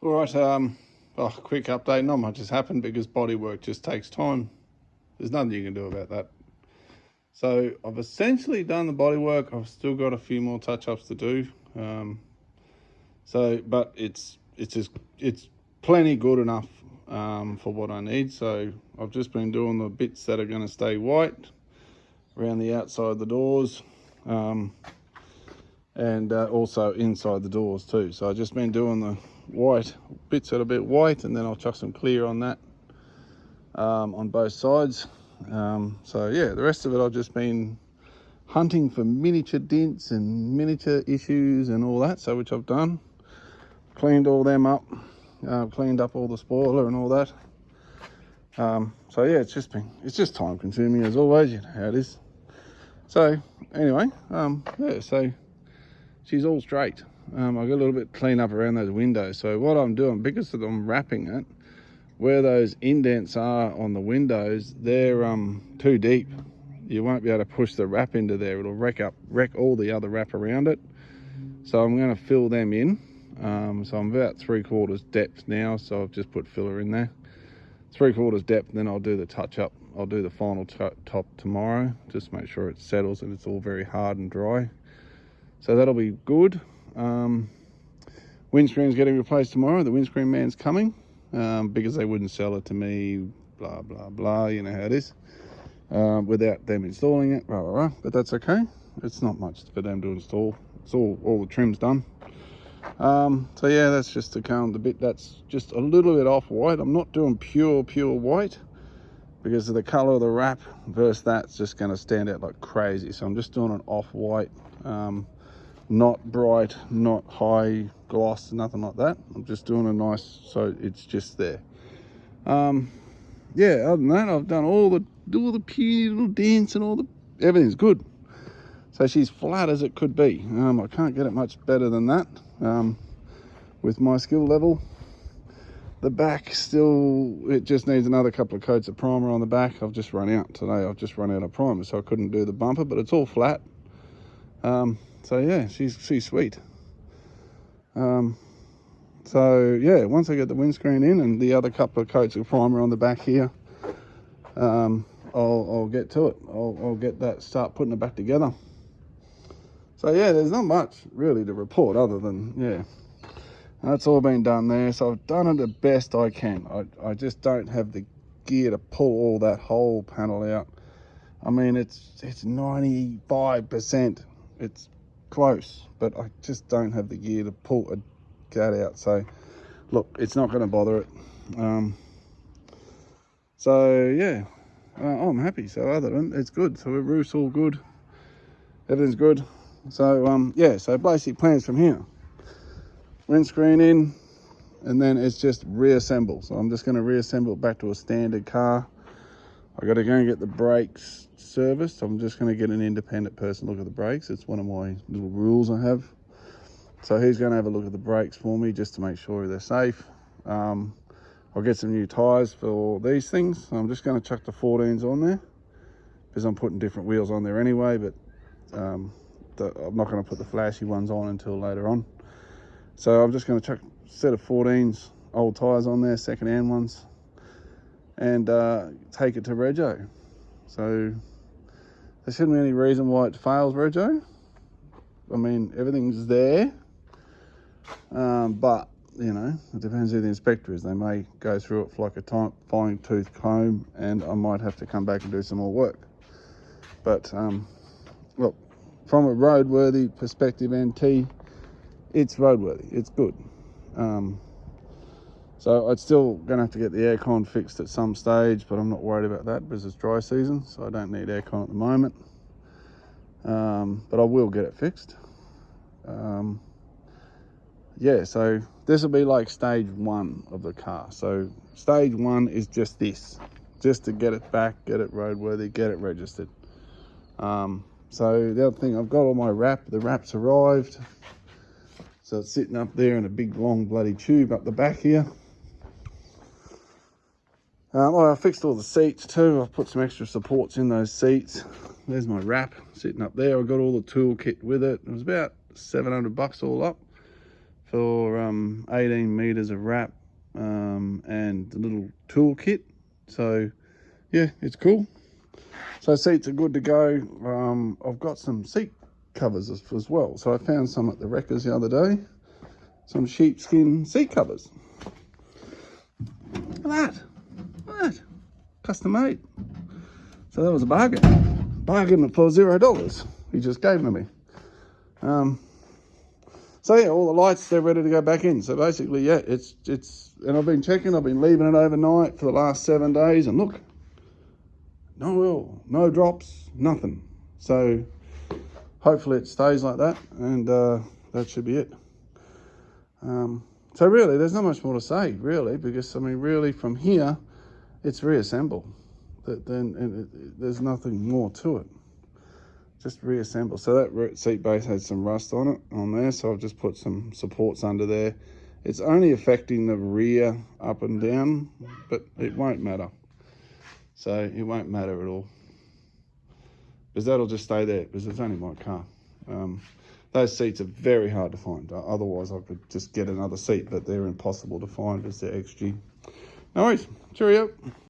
All right, quick update. Not much has happened because bodywork just takes time. There's nothing you can do about that. So I've essentially done the bodywork. I've still got a few more touch-ups to do. But it's plenty good enough for what I need. So I've just been doing the bits that are going to stay white around the outside of the doors, and also inside the doors too. So I've just been doing the white bits that are a bit white, and then I'll chuck some clear on that on both sides. So yeah, the rest of it I've just been hunting for miniature dents and miniature issues and all that, so which I've done. Cleaned all them up, cleaned up all the spoiler and all that. So yeah, it's just time consuming as always, you know how it is. So anyway, yeah, so she's all straight. I've got a little bit clean up around those windows. So what I'm doing, because I'm wrapping it, where those indents are on the windows, they're too deep. You won't be able to push the wrap into there. It'll wreck all the other wrap around it. So I'm going to fill them in. So I'm about 3/4 depth now. So I've just put filler in there. 3/4 depth, then I'll do the touch up. I'll do the final top tomorrow. Just make sure it settles and it's all very hard and dry. So that'll be good. Windscreen's getting replaced tomorrow. The windscreen man's coming because they wouldn't sell it to me, blah, blah, blah. You know how it is. Without them installing it, blah, blah, blah. But that's okay. It's not much for them to install. It's all the trim's done. So yeah, that's just to count the bit that's just a little bit off white. I'm not doing pure white because of the color of the wrap versus that's just going to stand out like crazy. So I'm just doing an off white, not bright, not high gloss, nothing like that. I'm just doing a nice, so it's just there. Yeah, other than that, I've done all the puny little dents and everything's good. So she's flat as it could be. I can't get it much better than that with my skill level. The back still, it just needs another couple of coats of primer on the back. I've just run out today. I've just run out of primer, so I couldn't do the bumper, but it's all flat. So yeah, she's sweet. So yeah, once I get the windscreen in and the other couple of coats of primer on the back here, I'll get to it. I'll get that, start putting it back together. So yeah, there's not much really to report other than, yeah, that's all been done there. So I've done it the best I can. I just don't have the gear to pull all that whole panel out. I mean, it's 95%. It's close, but I just don't have the gear to pull that out. So look, it's not going to bother it. So yeah, I'm happy. So other than it's good. So the roof's all good. Everything's good. So yeah, so basic plans from here. Windscreen in, and then it's just reassemble. So I'm just going to reassemble it back to a standard car. I got to go and get the brakes serviced. I'm just going to get an independent person to look at the brakes. It's one of my little rules I have. So he's going to have a look at the brakes for me just to make sure they're safe. I'll get some new tyres for these things. I'm just going to chuck the 14s on there because I'm putting different wheels on there anyway, but I'm not going to put the flashy ones on until later on. So I'm just going to chuck a set of 14s, old tyres on there, second-hand ones, and take it to rego. So there shouldn't be any reason why it fails rego. I mean, everything's there, but you know, it depends who the inspector is. They may go through it like a fine-tooth comb, and I might have to come back and do some more work. But look, from a roadworthy perspective, NT, it's roadworthy. It's good. So I'm still going to have to get the aircon fixed at some stage, but I'm not worried about that because it's dry season, so I don't need aircon at the moment. But I will get it fixed. Yeah, so this will be like stage 1 of the car. So stage 1 is just this, just to get it back, get it roadworthy, get it registered. So the other thing, I've got all my the wrap's arrived. So it's sitting up there in a big long bloody tube up the back here. I fixed all the seats too. I've put some extra supports in those seats. There's my wrap sitting up there. I got all the tool kit with it. It was about $700 all up for 18 meters of wrap and a little tool kit. So yeah, it's cool. So seats are good to go. I've got some seat covers as well. So I found some at the Wreckers the other day. Some sheepskin seat covers. Look at that. Look at that. Custom made. So that was a bargain. Bargain for $0. He just gave them to me. So yeah, all the lights, they're ready to go back in. So basically, yeah, it's, and I've been checking, I've been leaving it overnight for the last 7 days, and look, no oil, no drops, nothing. So hopefully it stays like that, and that should be it. So really, there's not much more to say, really, because I mean, really from here, it's reassemble. There's nothing more to it. Just reassemble. So that seat base had some rust on there, so I've just put some supports under there. It's only affecting the rear up and down, but it won't matter. So it won't matter at all, because that'll just stay there, because it's only my car. Those seats are very hard to find. Otherwise I could just get another seat, but they're impossible to find because they're XG. No worries. Cheerio.